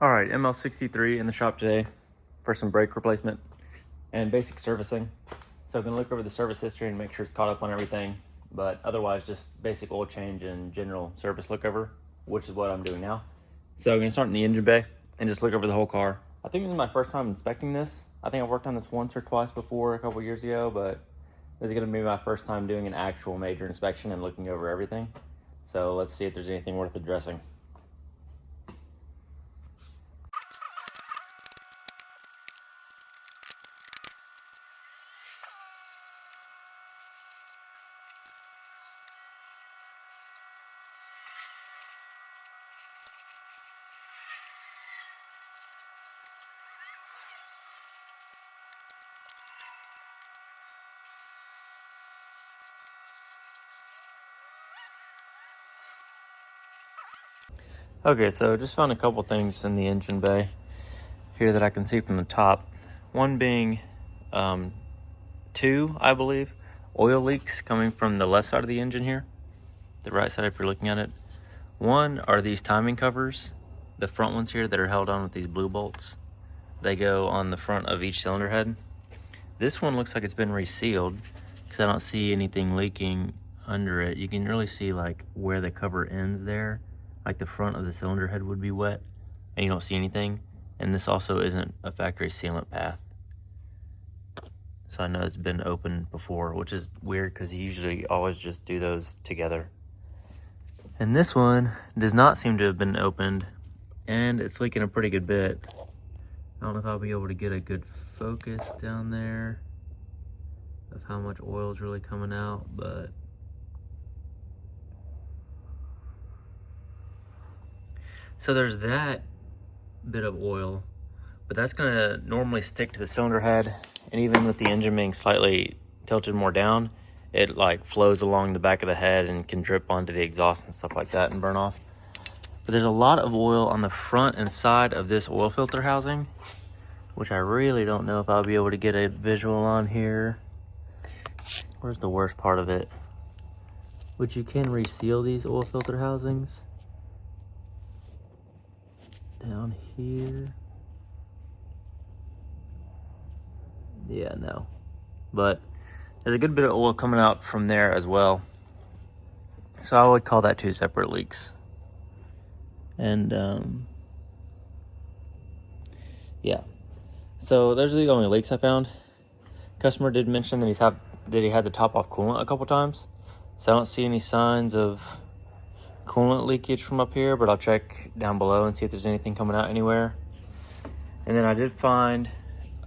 All right, ML63 in the shop today for some brake replacement and basic servicing. So I'm gonna look over the service history and make sure it's caught up on everything, but otherwise just basic oil change and general service look over, which is what I'm doing now. So I'm gonna start in the engine bay and just look over the whole car. I think this is my first time inspecting this. I think I worked on this once or twice before a couple years ago, but this is gonna be my first time doing an actual major inspection and looking over everything. So let's see if there's anything worth addressing. Okay, so just found a couple things in the engine bay here that I can see from the top. One being two, I believe, oil leaks coming from the left side of the engine here, the right side if you're looking at it. One are these timing covers, the front ones here that are held on with these blue bolts. They go on the front of each cylinder head. This one looks like it's been resealed because I don't see anything leaking under it. You can really see like where the cover ends there, like the front of the cylinder head would be wet and you don't see anything. And this also isn't a factory sealant path. So I know it's been opened before, which is weird because you usually always just do those together. And this one does not seem to have been opened and it's leaking a pretty good bit. I don't know if I'll be able to get a good focus down there of how much oil is really coming out, but so there's that bit of oil, but that's gonna normally stick to the cylinder head, and even with the engine being slightly tilted more down, it like flows along the back of the head and can drip onto the exhaust and stuff like that and burn off. But there's a lot of oil on the front and side of this oil filter housing, which I really don't know if I'll be able to get a visual on here. Where's the worst part of it? Which you can reseal these oil filter housings. Down here. Yeah, no. But there's a good bit of oil coming out from there as well. So I would call that two separate leaks. And yeah. So those are the only leaks I found. Customer did mention that he had the top off coolant a couple times. So I don't see any signs of coolant leakage from up here, but I'll check down below and see if there's anything coming out anywhere. And then I did find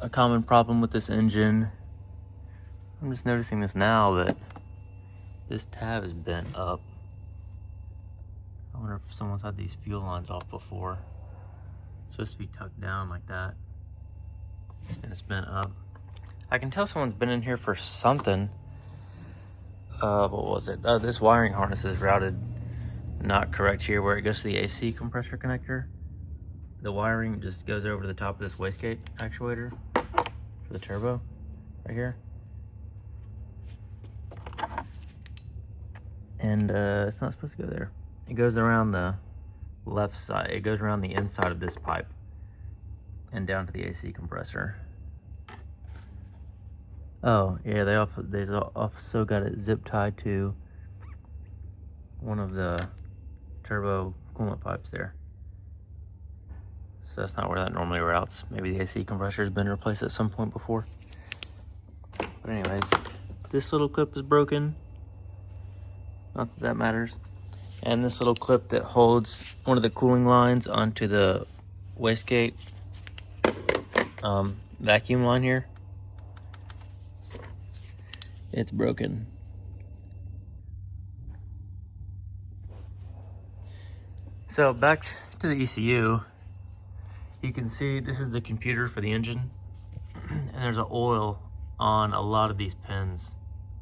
a common problem with this engine. I'm just noticing this now, but this tab is bent up. I wonder if someone's had these fuel lines off before. It's supposed to be tucked down like that, and it's bent up. I can tell someone's been in here for something. What was it? This wiring harness is routed not correct here where it goes to the AC compressor connector. The wiring just goes over to the top of this wastegate actuator for the turbo right here. And it's not supposed to go there. It goes around the left side. It goes around the inside of this pipe and down to the AC compressor. Oh yeah, they also got it zip tied to one of the turbo coolant pipes there. So that's not where that normally routes. Maybe the AC compressor has been replaced at some point before. But anyways, this little clip is broken. Not that that matters. And this little clip that holds one of the cooling lines onto the wastegate vacuum line here, it's broken. So back to the ECU, you can see this is the computer for the engine, and there's an oil on a lot of these pins,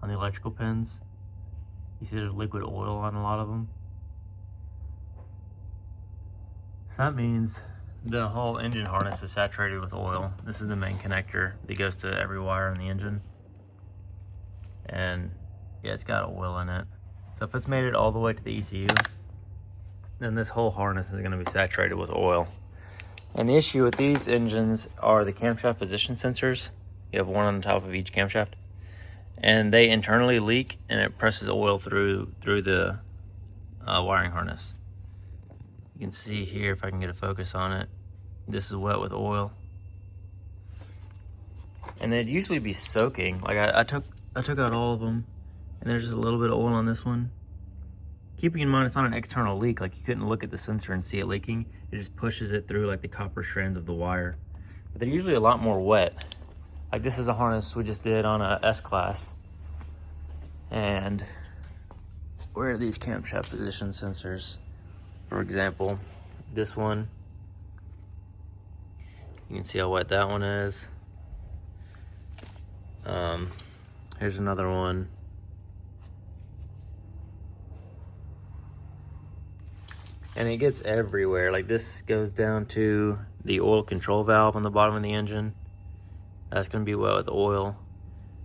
on the electrical pins. You see there's liquid oil on a lot of them. So that means the whole engine harness is saturated with oil. This is the main connector that goes to every wire in the engine. And yeah, it's got oil in it. So if it's made it all the way to the ECU, then this whole harness is going to be saturated with oil. And the issue with these engines are the camshaft position sensors. You have one on the top of each camshaft, and they internally leak, and it presses oil through the wiring harness. You can see here, if I can get a focus on it, this is wet with oil, and they'd usually be soaking. Like I took out all of them, and there's just a little bit of oil on this one. Keeping in mind it's not an external leak, like you couldn't look at the sensor and see it leaking. It just pushes it through like the copper strands of the wire. But they're usually a lot more wet. Like this is a harness we just did on a S-Class. And where are these camshaft position sensors? For example, this one. You can see how wet that one is. Here's another one. And it gets everywhere. Like this goes down to the oil control valve on the bottom of the engine. That's gonna be wet with oil.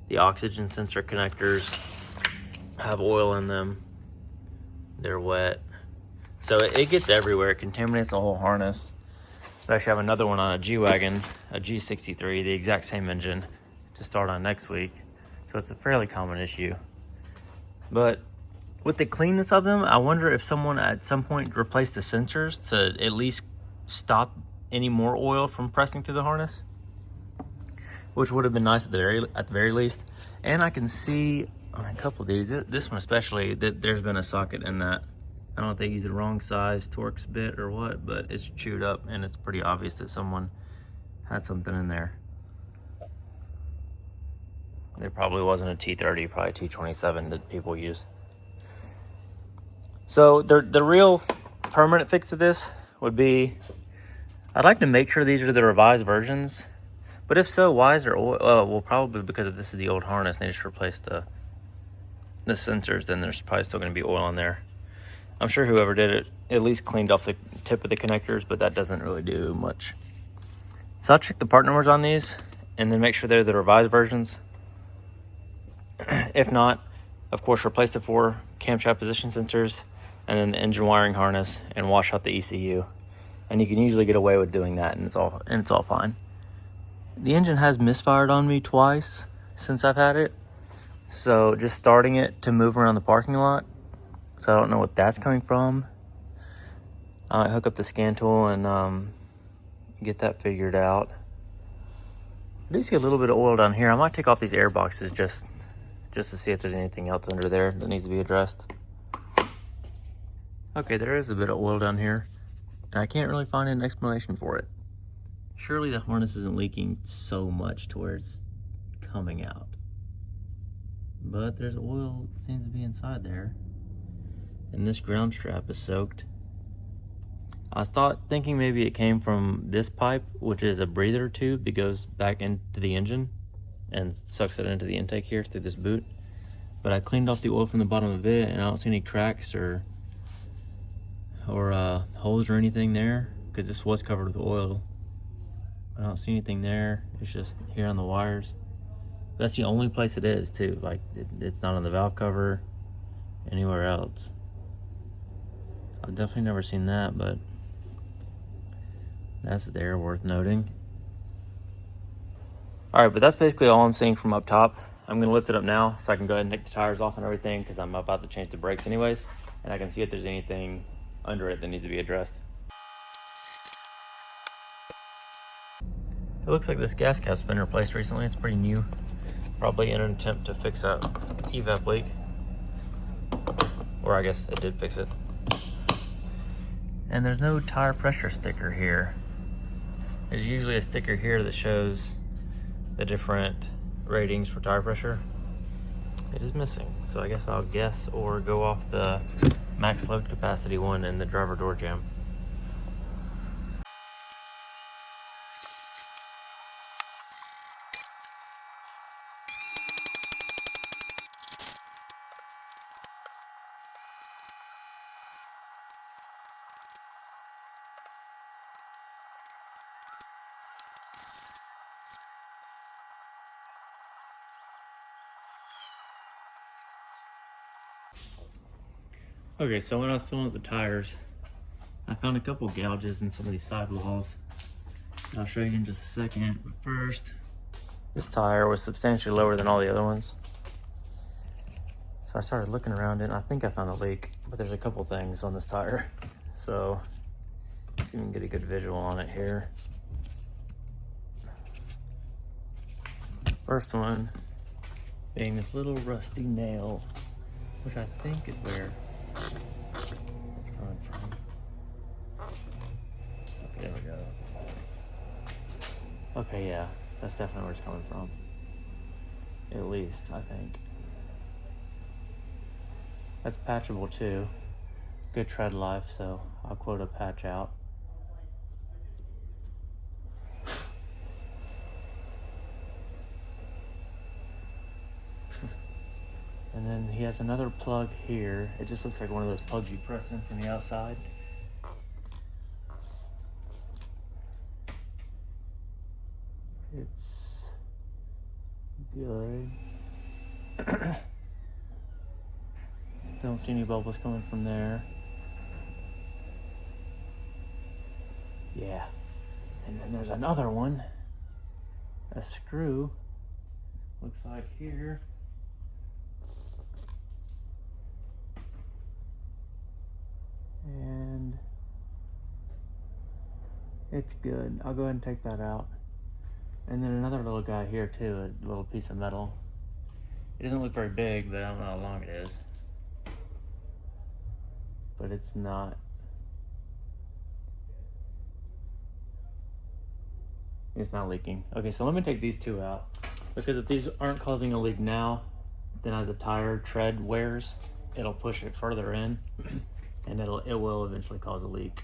The oxygen sensor connectors have oil in them. They're wet. So it gets everywhere. It contaminates the whole harness. I actually have another one on a G-Wagon, a G63, the exact same engine, to start on next week. So it's a fairly common issue. But with the cleanness of them, I wonder if someone at some point replaced the sensors to at least stop any more oil from pressing through the harness, which would have been nice at the very least. And I can see on a couple of these, this one especially, that there's been a socket in that. I don't know if they used the wrong size Torx bit or what, but it's chewed up, and it's pretty obvious that someone had something in there. There probably wasn't a T30, probably a T27 that people use. So the real permanent fix to this would be, I'd like to make sure these are the revised versions. But if so, why is there oil? Well, probably because if this is the old harness and they just replaced the sensors, then there's probably still going to be oil in there. I'm sure whoever did it at least cleaned off the tip of the connectors, but that doesn't really do much. So I'll check the part numbers on these and then make sure they're the revised versions. If not, of course, replace the 4 camshaft position sensors and then the engine wiring harness and wash out the ECU. And you can usually get away with doing that, and it's all fine. The engine has misfired on me twice since I've had it. So just starting it to move around the parking lot. So I don't know what that's coming from. I might hook up the scan tool and get that figured out. I do see a little bit of oil down here. I might take off these air boxes just to see if there's anything else under there that needs to be addressed. Okay, there is a bit of oil down here, and I can't really find an explanation for it. Surely the harness isn't leaking so much to where it's coming out. But there's oil that seems to be inside there. And this ground strap is soaked. I was thinking maybe it came from this pipe, which is a breather tube that goes back into the engine and sucks it into the intake here through this boot. But I cleaned off the oil from the bottom of it, and I don't see any cracks or holes or anything there, because this was covered with oil. I don't see anything there. It's just here on the wires. That's the only place it is too. Like it's not on the valve cover, anywhere else. I've definitely never seen that, but that's there, worth noting. Alright, but that's basically all I'm seeing from up top. I'm going to lift it up now so I can go ahead and take the tires off and everything, because I'm about to change the brakes anyways, and I can see if there's anything under it that needs to be addressed. It looks like this gas cap's been replaced recently. It's pretty new. Probably in an attempt to fix a evap leak. Or I guess it did fix it. And there's no tire pressure sticker here. There's usually a sticker here that shows the different ratings for tire pressure. It is missing, so I guess I'll guess or go off the max load capacity one in the driver door jamb. Okay, so when I was filling up the tires, I found a couple gouges in some of these sidewalls I'll show you in just a second, but first, this tire was substantially lower than all the other ones. So I started looking around it, and I think I found a leak, but there's a couple things on this tire. So, see if you can get a good visual on it here. First one being this little rusty nail, which I think is where it's coming from. Okay, there we go. Okay, yeah, that's definitely where it's coming from. At least, I think. That's patchable too. Good tread life, so I'll quote a patch out. And then he has another plug here. It just looks like one of those plugs you press in from the outside. It's good. Don't see any bubbles coming from there. Yeah. And then there's another one. A screw. Looks like here. And it's good. I'll go ahead and take that out. And then another little guy here too, a little piece of metal. It doesn't look very big, but I don't know how long it is. But it's not. It's not leaking. Okay, so let me take these two out. Because if these aren't causing a leak now, then as the tire tread wears, it'll push it further in. And it will eventually cause a leak.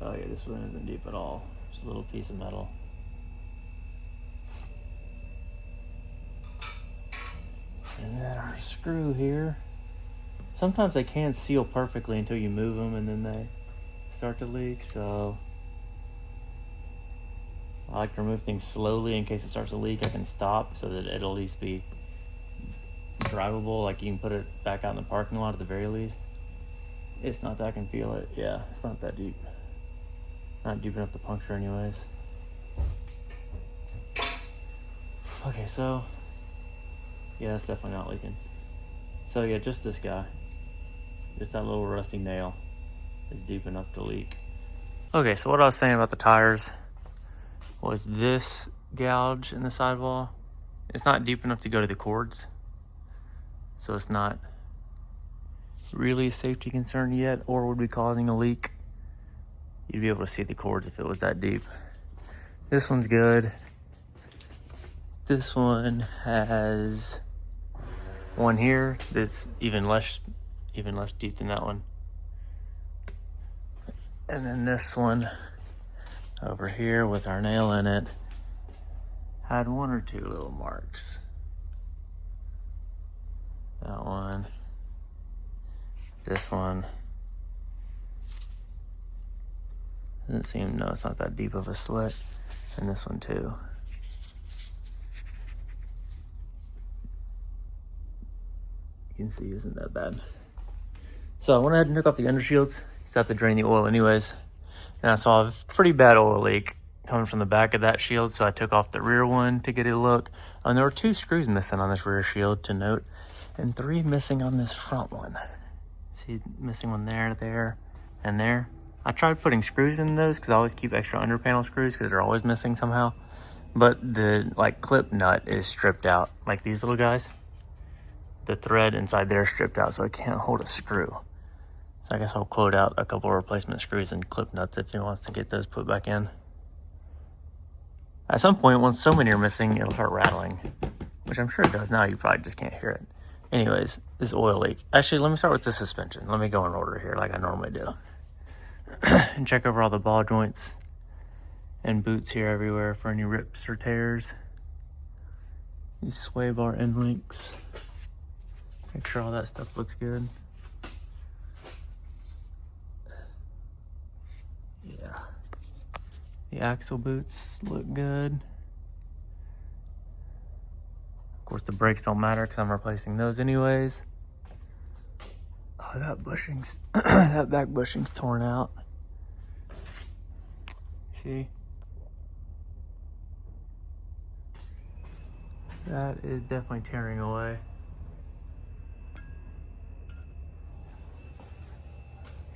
Oh yeah, this one isn't deep at all. Just a little piece of metal. And then our screw here. Sometimes they can seal perfectly until you move them and then they start to leak, so I like to remove things slowly in case it starts to leak. I can stop so that it'll at least be drivable, like you can put it back out in the parking lot at the very least. It's not that I can feel it. Yeah, it's not that deep. Not deep enough to puncture anyways. Okay, so yeah, that's definitely not leaking. So yeah, just this guy. Just that little rusty nail is deep enough to leak. Okay, so what I was saying about the tires was this gouge in the sidewall. It's not deep enough to go to the cords. So it's not really a safety concern yet, or would be causing a leak. You'd be able to see the cords if it was that deep. This one's good. This one has one here that's even less deep than that one. And then this one over here with our nail in it had one or two little marks. That one. This one. Doesn't seem, no, it's not that deep of a slit. And this one too. You can see isn't that bad. So I went ahead and took off the undershields. You have to drain the oil anyways. And I saw a pretty bad oil leak coming from the back of that shield, so I took off the rear one to get a look. And there were 2 screws missing on this rear shield to note, and 3 missing on this front one. See, missing one there, and there. I tried putting screws in those because I always keep extra under panel screws because they're always missing somehow. But the clip nut is stripped out, like these little guys. The thread inside there is stripped out, so I can't hold a screw. So I guess I'll quote out a couple of replacement screws and clip nuts if he wants to get those put back in. At some point, once so many are missing, it'll start rattling, which I'm sure it does now. You probably just can't hear it. Anyways, this oil leak. Actually, let me start with the suspension. Let me go in order here like I normally do. And check over all the ball joints and boots here everywhere for any rips or tears. These sway bar end links. Make sure all that stuff looks good. Yeah. The axle boots look good. Of course, the brakes don't matter because I'm replacing those anyways. Oh, that bushing's, that back bushing's torn out. see. That is definitely tearing away.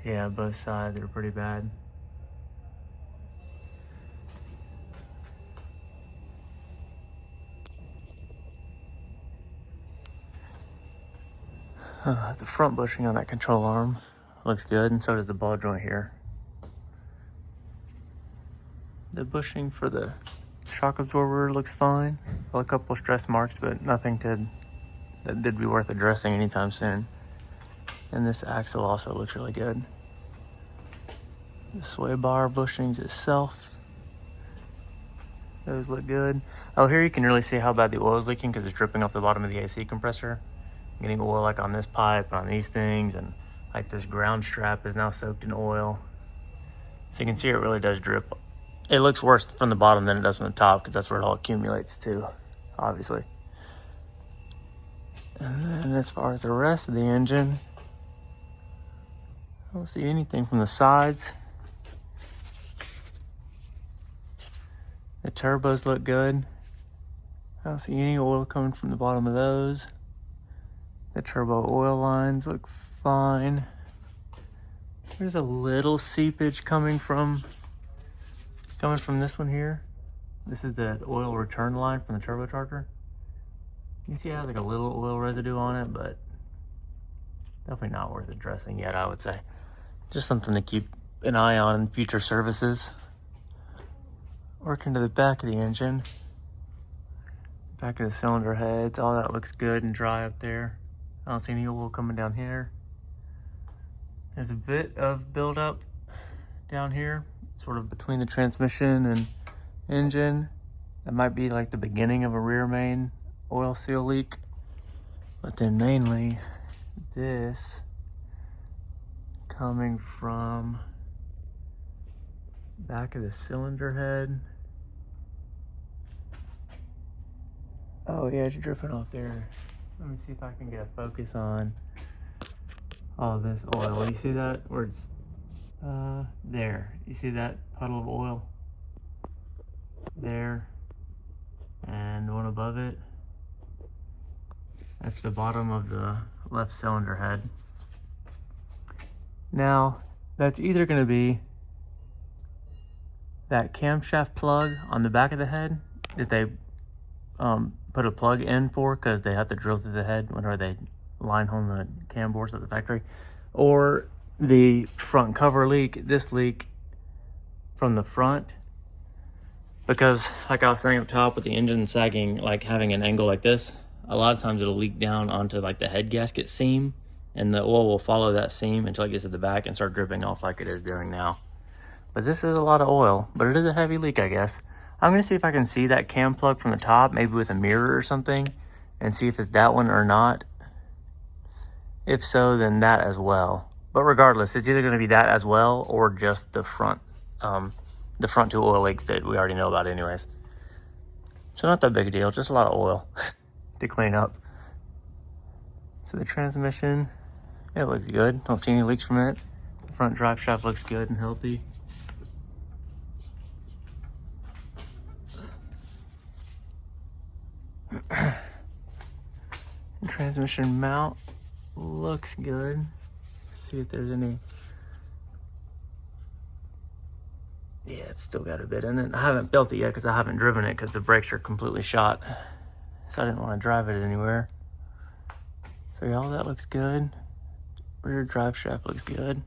Yeah, both sides are pretty bad. The front bushing on that control arm looks good, and so does the ball joint here. The bushing for the shock absorber looks fine. A couple stress marks, but nothing that did be worth addressing anytime soon. And this axle also looks really good. The sway bar bushings itself, those look good. Oh, here you can really see how bad the oil is leaking because it's dripping off the bottom of the AC compressor. Getting oil like on this pipe, on these things, and like this ground strap is now soaked in oil. So you can see it really does drip. It looks worse from the bottom than it does from the top because that's where it all accumulates to, obviously. And then as far as the rest of the engine, I don't see anything from the sides. The turbos look good. I don't see any oil coming from the bottom of those. The turbo oil lines look fine. There's a little seepage coming from this one here. This is the oil return line from the turbocharger. You can see it has like a little oil residue on it, but definitely not worth addressing yet, I would say. Just something to keep an eye on in future services. Working to the back of the engine. Back of the cylinder heads, all that looks good and dry up there. I don't see any oil coming down here. There's a bit of buildup down here, sort of between the transmission and engine. That might be like the beginning of a rear main oil seal leak. But then mainly this coming from back of the cylinder head. Oh yeah, it's dripping off there. Let me see if I can get a focus on all this oil. You see that? Where it's there. You see that puddle of oil? There. And one above it. That's the bottom of the left cylinder head. Now, that's either going to be that camshaft plug on the back of the head that they put a plug in for because they have to drill through the head whenever they line home the cam bores at the factory, or the front cover leak, this leak from the front, because like I was saying up top with the engine sagging, like having an angle like this, a lot of times it'll leak down onto like the head gasket seam, and the oil will follow that seam until it gets to the back and start dripping off like it is doing now. But this is a lot of oil, but it is a heavy leak, I guess. I'm gonna see if I can see that cam plug from the top, maybe with a mirror or something, and see if it's that one or not. If so, then that as well. But regardless, it's either gonna be that as well or just the front two oil leaks that we already know about anyways. So not that big a deal, just a lot of oil to clean up. So the transmission, it looks good. Don't see any leaks from it. The front drive shaft looks good and healthy. Transmission mount looks good. Let's see if there's any. Yeah, it's still got a bit in it. I haven't built it yet because I haven't driven it because the brakes are completely shot. So I didn't want to drive it anywhere. So yeah, all that looks good. Rear drive shaft looks good.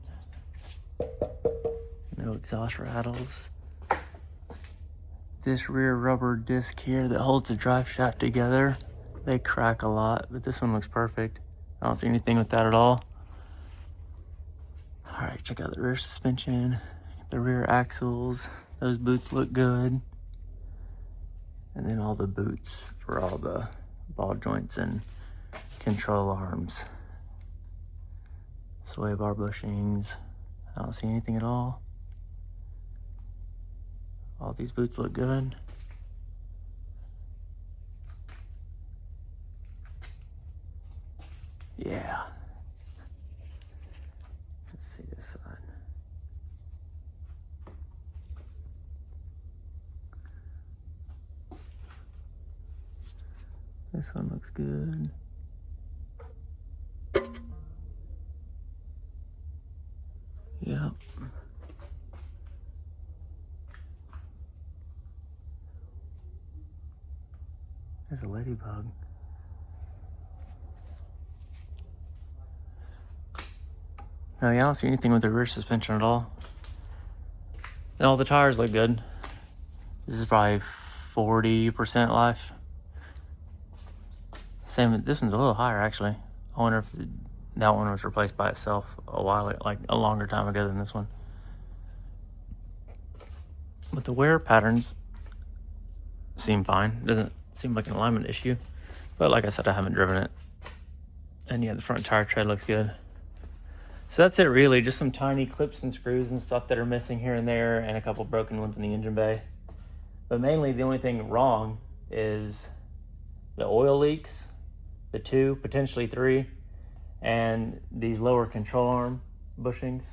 No exhaust rattles. This rear rubber disc here that holds the drive shaft together, they crack a lot, but this one looks perfect. I don't see anything with that at all. All right, check out the rear suspension, the rear axles. Those boots look good. And then all the boots for all the ball joints and control arms. Sway bar bushings. I don't see anything at all. All these boots look good. Yeah. Let's see this side. This one looks good. Yep. There's a ladybug. No, yeah, I don't see anything with the rear suspension at all. And all the tires look good. This is probably 40% life. Same, this one's a little higher actually. I wonder if that one was replaced by itself like a longer time ago than this one. But the wear patterns seem fine. Doesn't seem like an alignment issue. But like I said, I haven't driven it. And yeah, the front tire tread looks good. So that's it really, just some tiny clips and screws and stuff that are missing here and there, and a couple broken ones in the engine bay. But mainly the only thing wrong is the oil leaks, the 2, potentially 3, and these lower control arm bushings.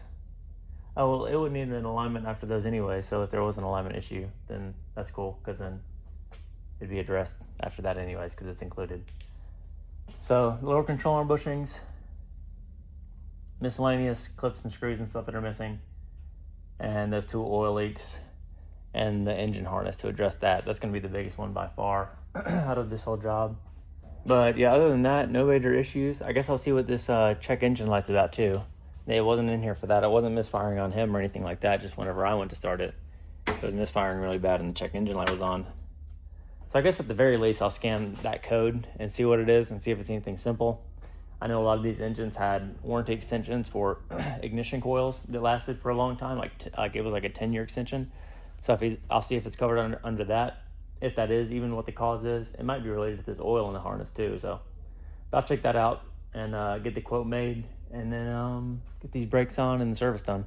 Oh, well, it would need an alignment after those anyway, so if there was an alignment issue, then that's cool, because then it'd be addressed after that anyways, because it's included. So, lower control arm bushings, miscellaneous clips and screws and stuff that are missing, and those 2 oil leaks, and the engine harness to address that. That's going to be the biggest one by far out of this whole job. But yeah, other than that, no major issues. I guess I'll see what this check engine light's about too. It wasn't in here for that. It wasn't misfiring on him or anything like that. Just whenever I went to start it, it was misfiring really bad and the check engine light was on. So I guess at the very least, I'll scan that code and see what it is and see if it's anything simple. I know a lot of these engines had warranty extensions for ignition coils that lasted for a long time, like it was like a 10-year extension. So I'll see if it's covered under that. If that is even what the cause is, it might be related to this oil in the harness too. So I'll check that out and get the quote made, and then get these brakes on and the service done.